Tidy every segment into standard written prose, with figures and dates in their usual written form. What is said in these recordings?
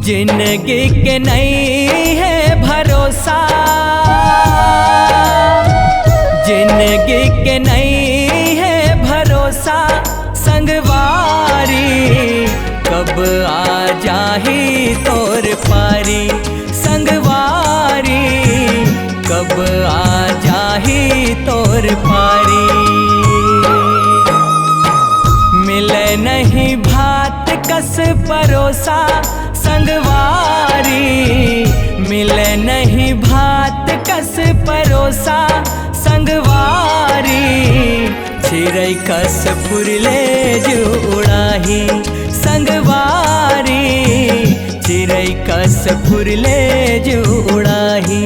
जिंदगी के नहीं है भरोसा, जिंदगी के नहीं है भरोसा। संगवारी कब आ जाही तोर पारी, संगवारी कब आ जाही तोर पारी। मिले नहीं भात कस परोसा, संगवारी मिले नहीं भात कस परोसा। संगवारी चिरई कस फुरले जुड़ाही, संगवारी चिरई कस फुरले जुड़ाही।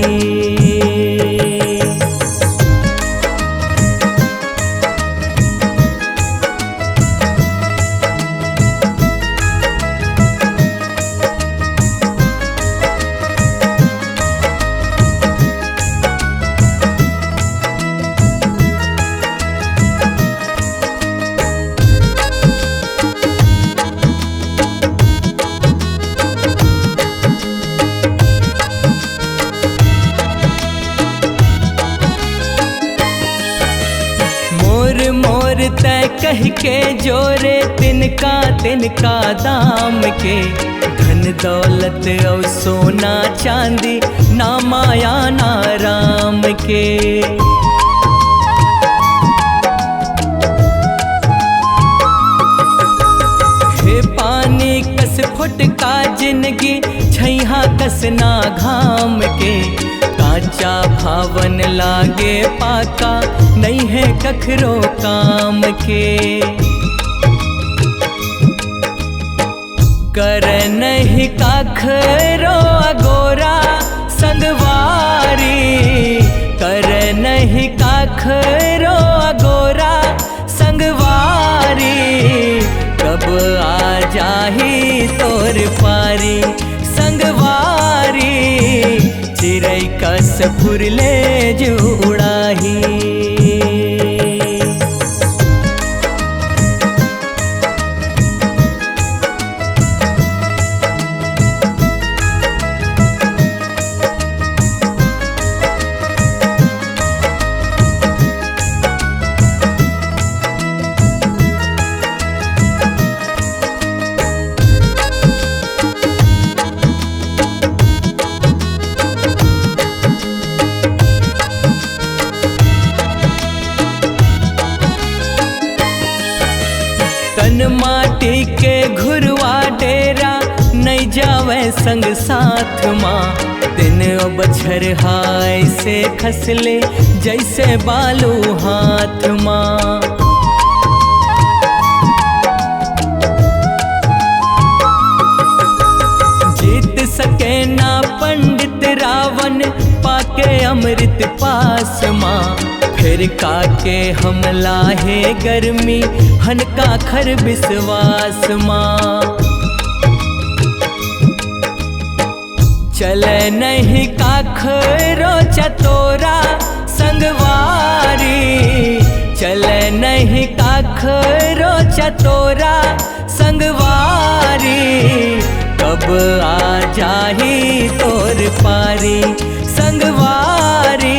मोर तय कह के जोरे तिनका तिनका दाम के। धन दौलत और सोना चांदी ना माया ना राम के। हे पानी कस फुटका जिंदगी छैहा कस ना घाम के। काचा भावन लागे पाका नहीं है कखरो काम के। कर नहीं काखरो अगोरा, संगवारी कर नहीं काखरो अगोरा। संगवारी कब आ जाही तोर पारी, संगवारी चिरई कस फुरले जुड़ाही। तन माटी के घुरवा डेरा नहीं जावे संग साथ माँ। दिन बछर हाय से खसले जैसे बालू हाथ माँ। जीत सके ना पंडित रावण पाके अमृत पास माँ। फिर काके हमला है गर्मी हनका खर विश्वास माँ। चले नहीं काखरो चतोरा, संगवारी चले नहीं काखरो चतोरा। संगवारी कब आ जाही तोर पारी, संगवारी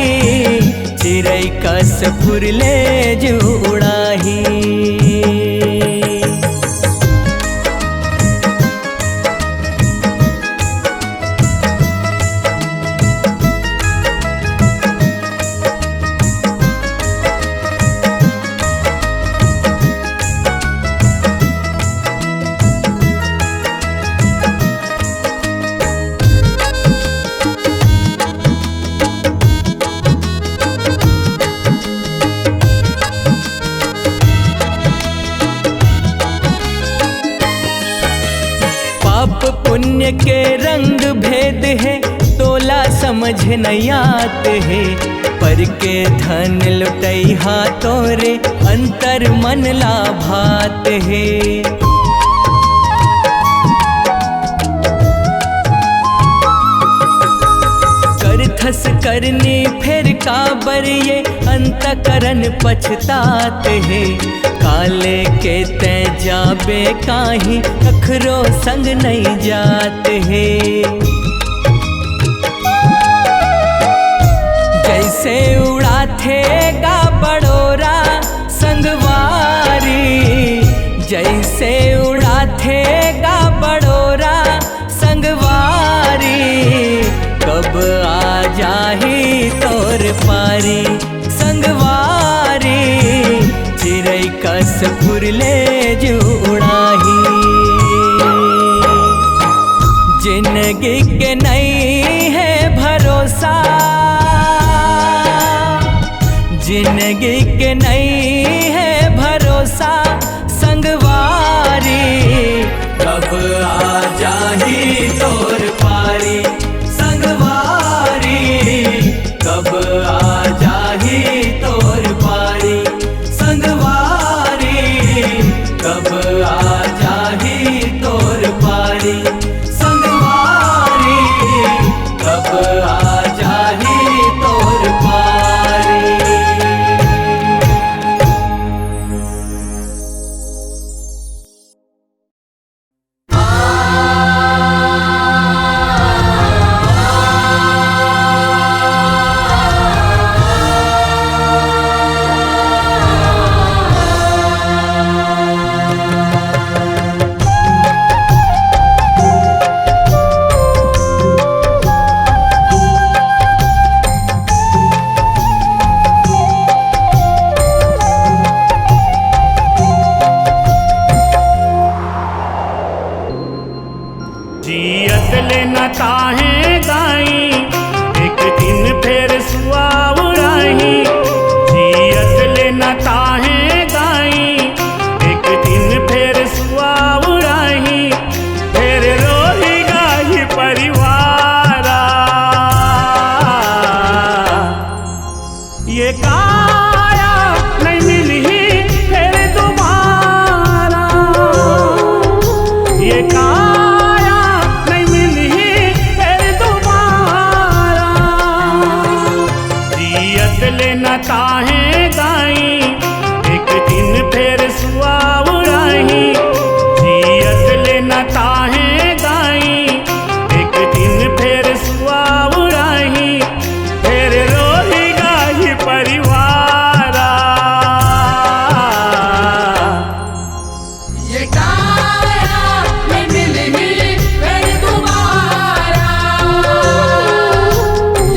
चिरई कस फुरले जुड़ाही। पाप पुण्य के रंग भेद है तोला समझ नहीं आते है। पर के धन लुटैहा तोरे अंतर मन लाभात है। कर थस करनी फिर काबर ये अंतकरण पछतात है। काले के ते जाबे काहीं कखरो संग नहीं जात है। जैसे उड़ा थे गा बड़ोरा संगवारी, जैसे उड़ा थे गा बड़ोरा संगवारी, कब आ जाही तोर पारी संगवारी, चिड़ै कस फुरले जुड़ाही। जिंदगी के नहीं है भरोसा, जिंदगी के नहीं है भरोसा संगवारी, कब आ जाही तोर पारी संगवारी, कब आ जाही तोर पारी संगवारी, कब आ जाही तोर पारी संगवारी, कब आ जाही तोर पारी। जियत लेना ताहें गाई, एक दिन फिर सुआ उड़ाही। जियत लेना ताहें गाई, एक दिन फिर सुआ उड़ाही, फिर रोही गाही परिवारा। ये काया नहीं मिली फिर दोबारा, ये ताहें गाई, एक दिन फिर सुआ उड़ाही। जियत लेना ताहें गाई, एक दिन फिर सुआ उड़ाही, फिर रोही गाही परिवारा। ये काया नहीं मिलनी फिर दोबारा,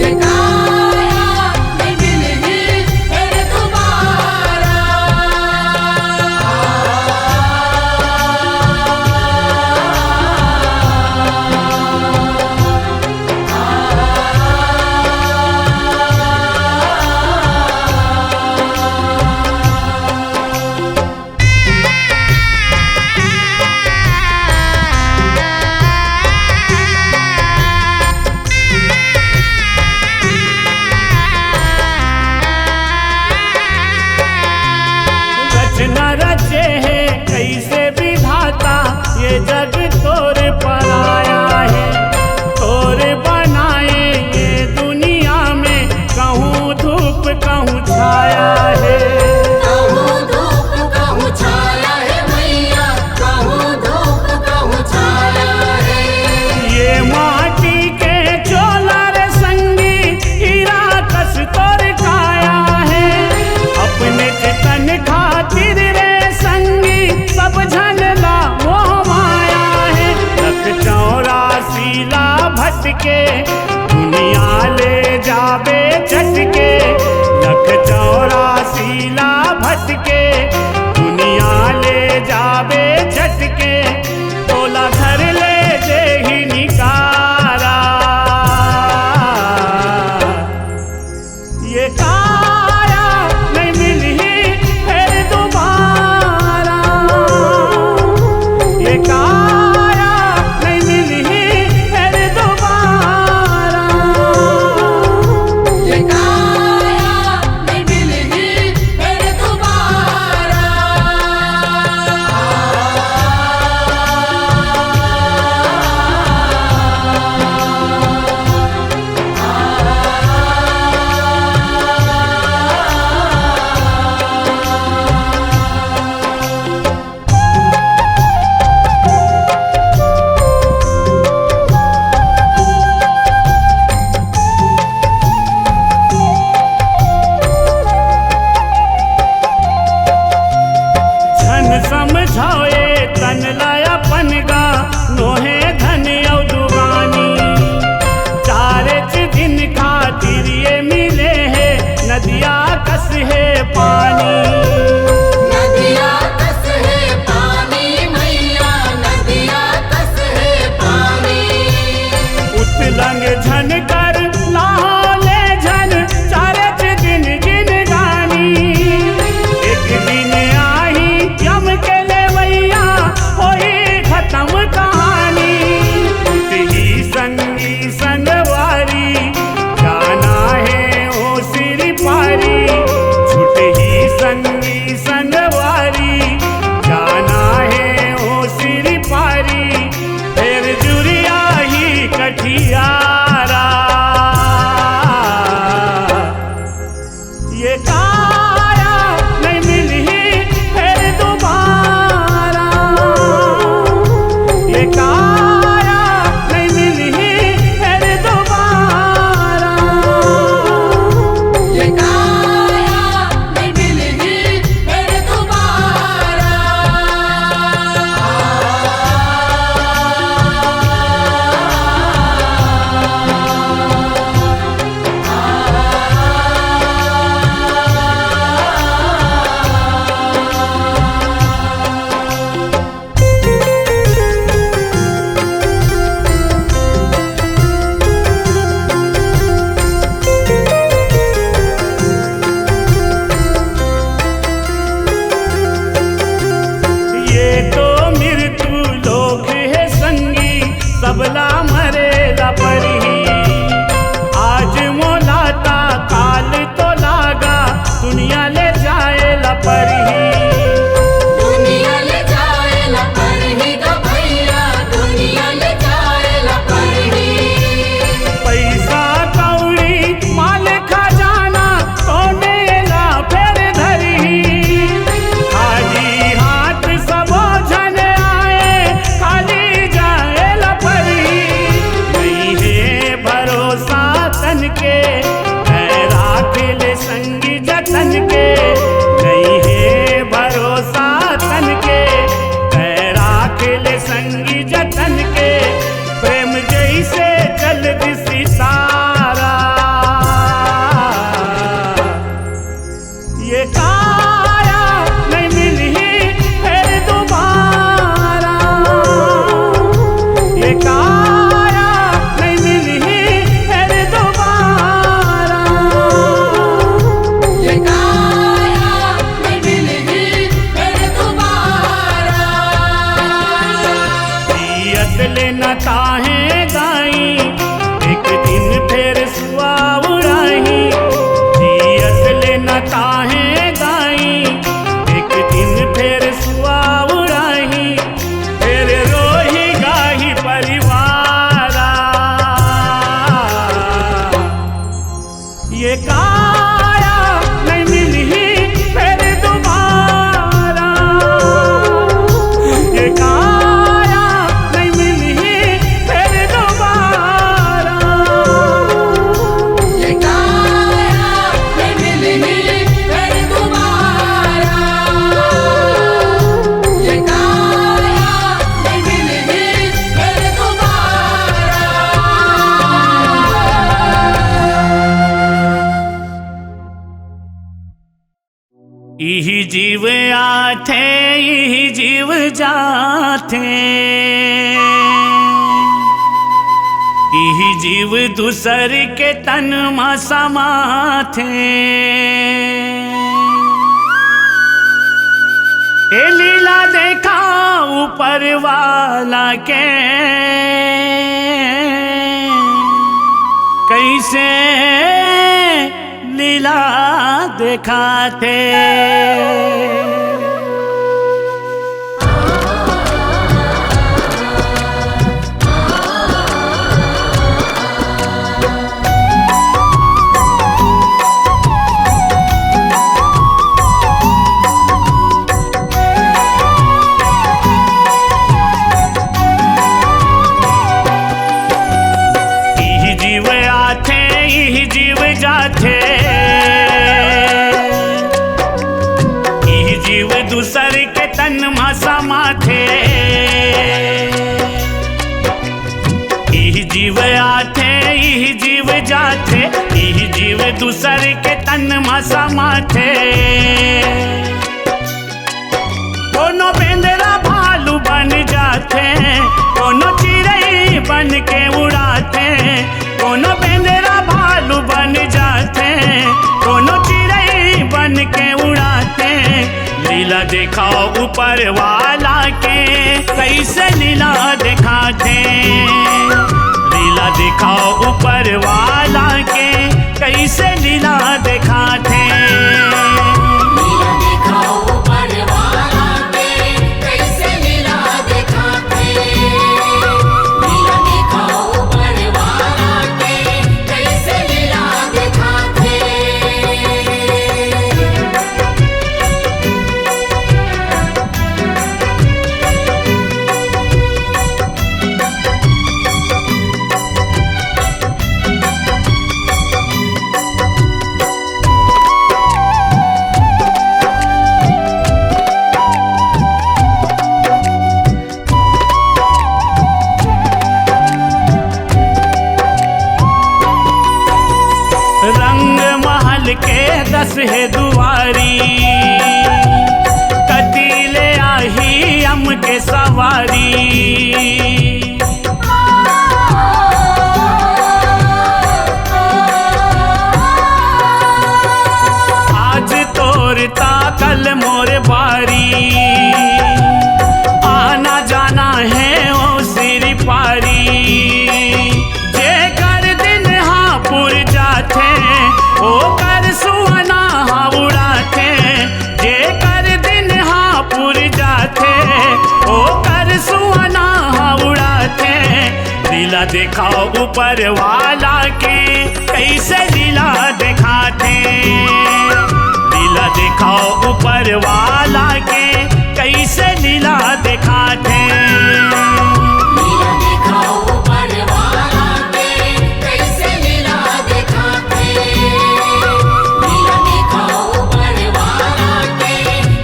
ये ये जग तोर पर आया है, तोर बनाए ये दुनिया में, कहूँ धूप कहूँ छाया है। कहूँ धूप कहूँ छाया है मैया, कहूँ धूप कहूँ छाया है। ये माटी के चोलर संगी हीरा कस तोर काया है, अपने चितन खातिर रे संगी सब झलला चौरासीला भटके, दुनिया ले जाबे चटके। लख चौरासीला भटके, दुनिया ले जाबे चटके, तोला घर ले जे ही निकारा। ये काया नहीं मिली फिर दोबारा, ये काया नहीं मिली फिर दोबारा। ले जाए लपरही, दुनिया ले जाए लपरही ग भैया, दुनिया ले जाए लपरही। पैसा कौड़ी माल खजाना सोने ला फेर धरही, खाली हाथ सबो झन आए खाली जाए लपरही। नहीं है भरोसा तन के राख ले संगी जतन के, नहीं है भरोसा तन के राख ले संगी जतन के। प्रेम जैसे चल सितारा ये काया नहीं मिली फिर दोबारा, ये काया नहीं मिली फिर दोबारा। ये काया नहीं मिलेगी फिर दोबारा। जियत लेना ताहे गाई एक दिन फिर सुआ उड़ाही, जियत लेना ताहे गाई एक दिन फिर सुआ उड़ाही। फिर रोही गाही परिवारा ये काया नहीं मिली फिर दोबारा, ये काया नहीं मिली फिर दोबारा। ये काया नहीं मिलेगी फिर दोबारा। ये काया नहीं मिलेगी फिर दोबारा। यही जीव आथे यही जीव जाथे, यही जीव दूसर के तन मा समाथे। ए लीला देखा ऊपर वाला के, कैसे लीला दिखाते। यही जीव आथे यही जीव जाथे, यही जीव दूसर के तन मा समाथे। यही जीव आथे यही जीव जाथे, यही जीव दूसर के तन मा समाथे। कोनो बेंदरा भालू बन जाते, कोनो चिड़ै बन के उड़ाते, कोनो बेंदरा भालू बन जाते, कोनो चिड़ै बन के उड़ाते। लीला दिखाओ ऊपर वाला के, कैसे लीला दिखाते। लीला दिखाओ ऊपर वाला के, कैसे लीला दिखाते। लीला दिखाओ ऊपर वाला के, कैसे लीला दिखाते। लीला दिखाओ ऊपर वाला के, कैसे लीला दिखाते। रंग महल के 10 है दुआरी, कतीले आही हम के सवारी। आज तोरता कल मोर बारी, आना जाना है ओ सिर पारी। जे कर दिन हापुर जाते, ओ कर सुहाना उड़ाते। दिखाओ ऊपर वाला के कैसे लीला दिखाते। लीला दिखाओ ऊपर वाला के कैसे लीला दिखाते। लीला दिखाओ ऊपर वाला के कैसे लीला दिखाते। लीला दिखाओ ऊपर वाला के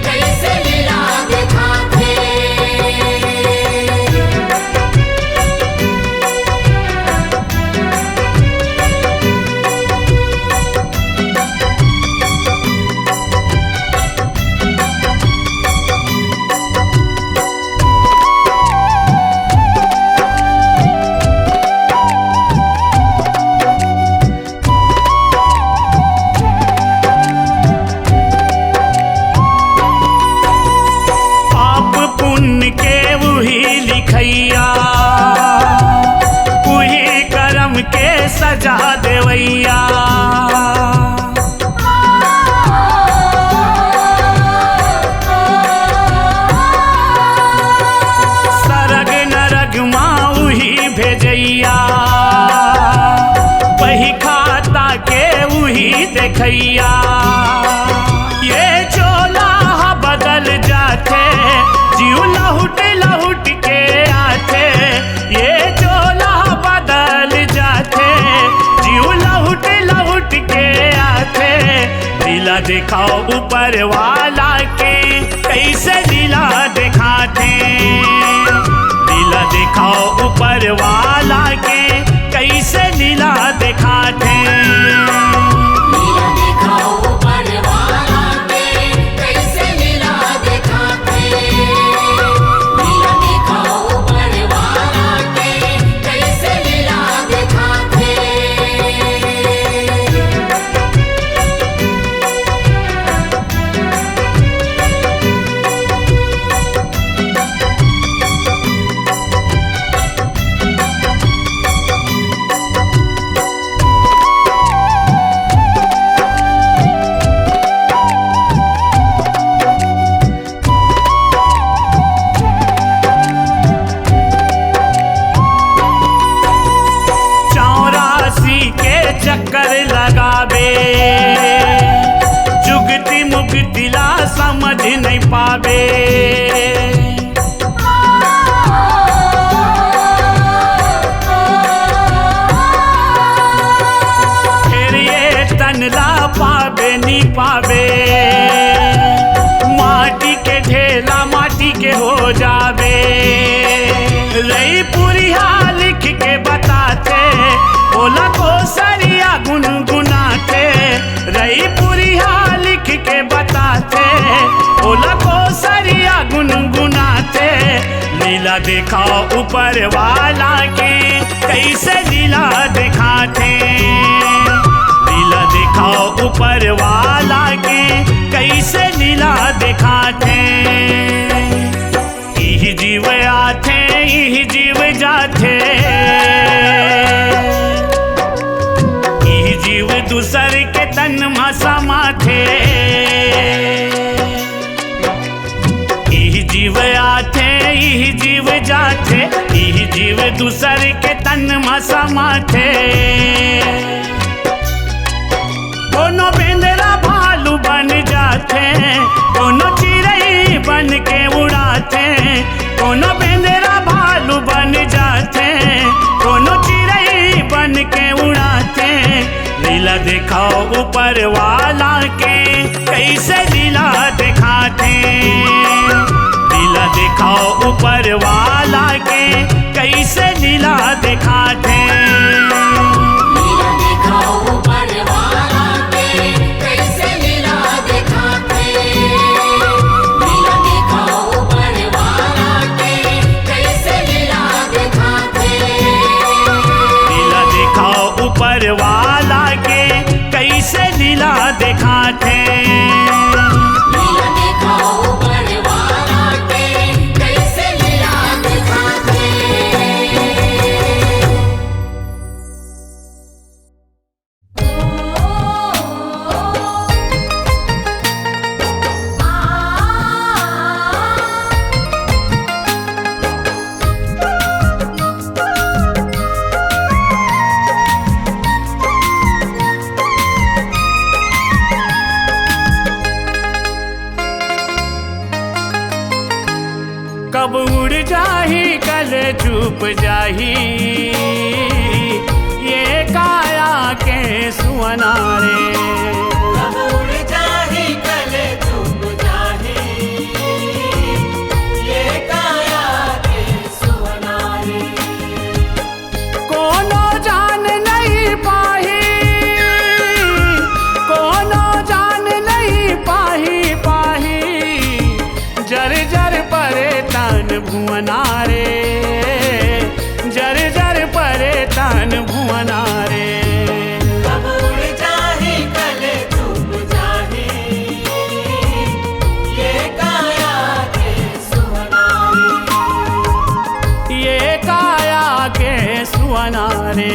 कैसे लीला दिखाते। पुण्य के वही लिखैया, वही कर्म के सजा देवैया। सरग नरग माँ वही भेजैया, वही खाता के वही देखैया। ये चोला बदल जाते जीव लहुट लहुट के आते। ये चोला बदल जाते जीव लहुट लहुट के आते। लीला दिखाओ ऊपर वाला के कैसे लीला दिखाते। लीला दिखाओ ऊपर वाला के कैसे लीला दिखाते। लीला दिखाओ ऊपर वाला के कैसे लीला दिखाते। लीला दिखाओ ऊपर वाला के कैसे लीला दिखाते। चक्कर लगावे जुगती मुक्ति ला समझ नहीं पावे। फिर ये तन ला पावे नहीं पावे। माटी के ढेला माटी के हो जावे। रही पूरी हाल लिख के बताते बोला को सरिया गुनगुनाते। रही पूरी हाल लिख के बताते बोला को सरिया गुनगुनाते। लीला दिखाओ ऊपर वाला के कैसे लीला दिखाते। लीला दिखाओ ऊपर वाला के कैसे लीला दिखाते। यही जीव आते यही जीव जाते। जीव दूसर के तन में समाते। यही जीव आते यही जीव जाते। यही जीव दूसर के तन में समाते। कोनो बेंदरा भालू बन जाते। कोनो चिड़ै बन के उड़ाते। कोनो बेंदरा भालू बन जाते। कोनो चिड़ै बन के उड़ाते। लीला दिखाओ ऊपर वाला के कैसे लीला दिखाते। लीला दिखाओ ऊपर वाला के कैसे लीला दिखाते। लीला दिखाओ ऊपर वाला के कैसे लीला दिखाते। लीला दिखाओ ऊपर वाला के कैसे लीला दिखाते। लीला दिखाओ ऊपर वाला के कैसे लीला दिखाते। लीला दिखाओ ऊपर वाला के कैसे लीला दिखाते। कब उड़ जाही कल चुप जाही ये काया के सुअना रे। कब उड़ जाही कल चुप जाही ये काया के सुअना रे। कोनो जान नहीं पाही, कोनो जान नहीं पाही पाही जर जर परे तन भुवना रे, जर जर परे तन भुवना रे। कब उड़ जाही कल चुप जाही ये काया के सुअना रे। ये काया के सुअना रे।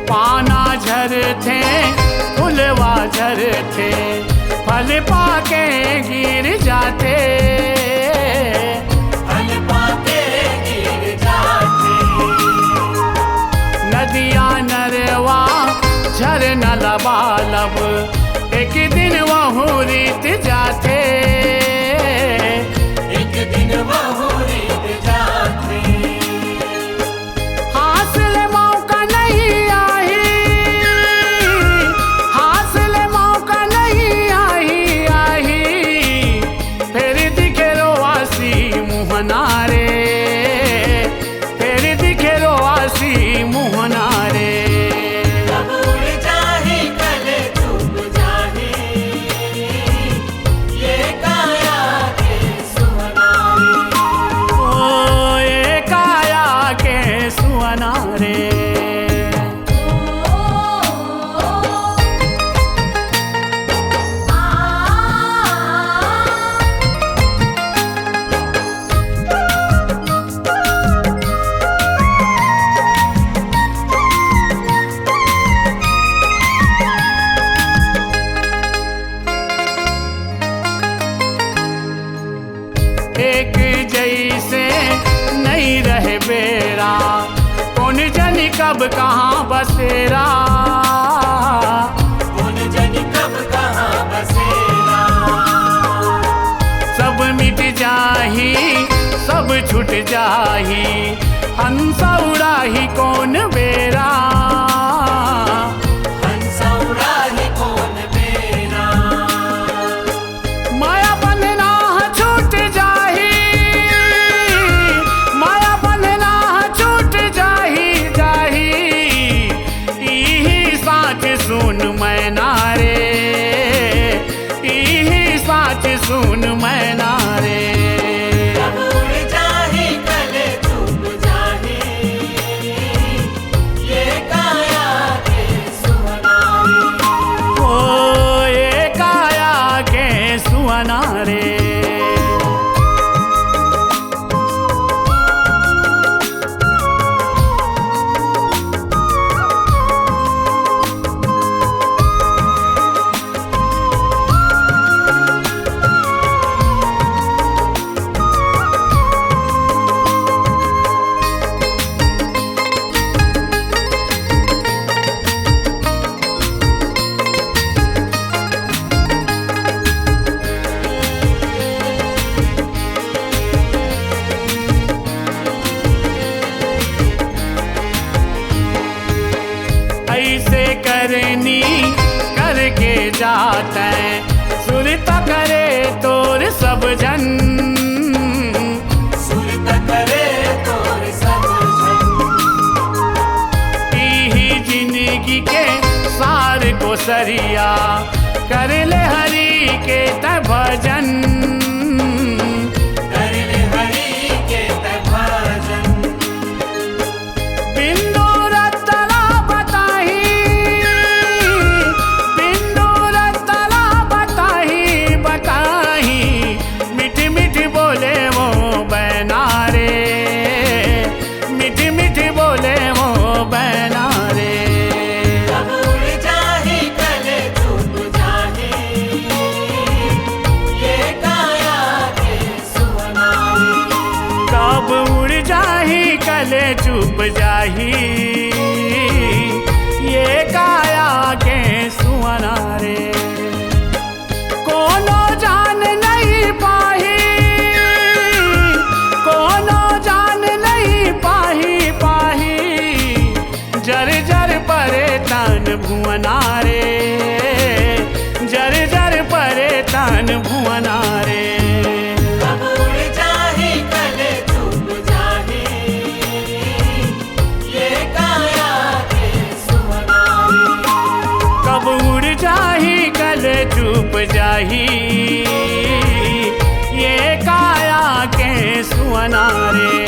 पाना झर थे फुलवा झर थे फल पाके गिर जाते, फल पाके गिर जाते। नदियाँ नरवा झरना लबालब एक दिन वहू रीत जाते, एक दिन वहू रीत जाते। हासिल मौका नहीं आई, हासिल मौका नहीं आई आई फिर दिखे रोआसी मुहना रे, फिर दिखे रोआसी मुहना रे। कब उड़ जाही कल चुप जाही ये काया के सुअना रे। ओ ये काया के सुअना रे। एक जैसे नहीं रहे बेरा कौन जाने कब कहाँ बसेरा, कौन जाने कब कहाँ बसेरा। सब मिट जाही सब छूट जाही हंसा उड़ाही कौन बेरा, हंस उड़ाही कौन बेरा। माया बंधना छूट जाही, माया बंधना छूट जाही जाही इही साच सुन मैना रे, इही साच सुन मैना रे। कब उड़ जाही कल चुप जाही ये काया के सुअना रे। ओ ये काया के सुअना रे। ऐसे करनी करके जाते सुरत करे तोर सब जन, सुरत करे तोर सब जन। ही जिंदगी के सार को सरिया कर ले हरि के त भजन, कर ले हरि के त भजन। बिंदु रतला बताही जाही ये काया के सुअना रे। कोनो जान नहीं पाही, कोनो जान नहीं पाही पाही, जर जर परे तन भुवना रे, जर जर परे तन भुवना रे। कब उड़ जाही कल चुप जाही ये काया के सुअना रे। कब उड़ जाही कल चुप जाही ये काया के सुअना रे।